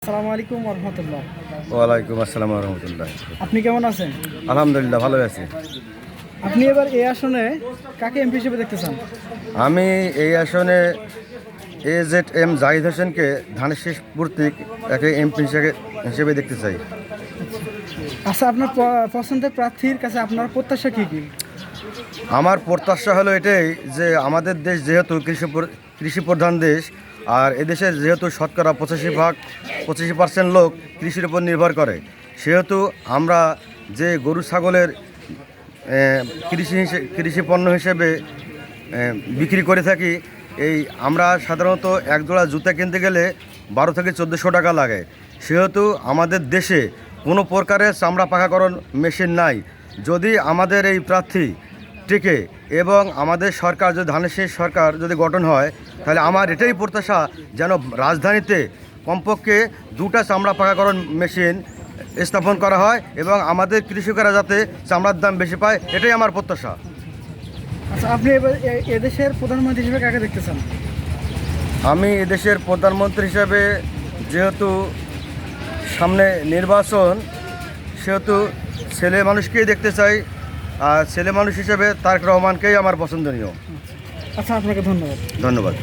আসসালামু আলাইকুম রহমতুল্লাহ। ওয়ালাইকুম আসসালাম রহমতুল্লাহ। আপনি কেমন আছেন? আলহামদুলিল্লাহ ভালো আছি। আপনি এবার এই আসনে কাকে এমপি হিসেবে দেখতে চান? আমি এই আসনে AZM জাহিদ হোসেনকে ধানেশীষ কর্তৃক একে এমপি হিসেবে দেখতে চাই। আচ্ছা, আপনার পছন্দের প্রার্থীর কাছে আপনার প্রত্যাশা কী কী? আমার প্রত্যাশা হলো এটাই যে আমাদের দেশ যেহেতু কৃষি প্রধান দেশ, আর এদেশের যেহেতু শতকরা 85% লোক কৃষির উপর নির্ভর করে, সেহেতু আমরা যে গরু ছাগলের কৃষি পণ্য হিসেবে বিক্রি করে থাকি, এই আমরা সাধারণত এক জোড়া জুতা কিনতে গেলে 12 থেকে 1400 টাকা লাগে। সেহেতু আমাদের দেশে কোনো প্রকারের চামড়া পাকাকরণ মেশিন নাই। যদি আমাদের এই প্রার্থী টিকে এবং আমাদের সরকার যদি ধানেশীষ সরকার যদি গঠন হয়, তাহলে আমার এটাই প্রত্যাশা যেন রাজধানীতে কমপক্ষে 2টা চামড়া পাকাকরণ মেশিন স্থাপন করা হয় এবং আমাদের কৃষকেরা যাতে চামড়ার দাম বেশি পায়, এটাই আমার প্রত্যাশা। আচ্ছা, আপনি এবার এদেশের প্রধানমন্ত্রী হিসেবে কাকে দেখতে চান? আমি এদেশের প্রধানমন্ত্রী হিসেবে, যেহেতু সামনে নির্বাচন, সেহেতু ছেলে মানুষকেই দেখতে চাই। আর ছেলে মানুষ হিসেবে তারেক রহমানকেই আমার পছন্দনীয়। আচ্ছা, আপনাকে ধন্যবাদ। ধন্যবাদ।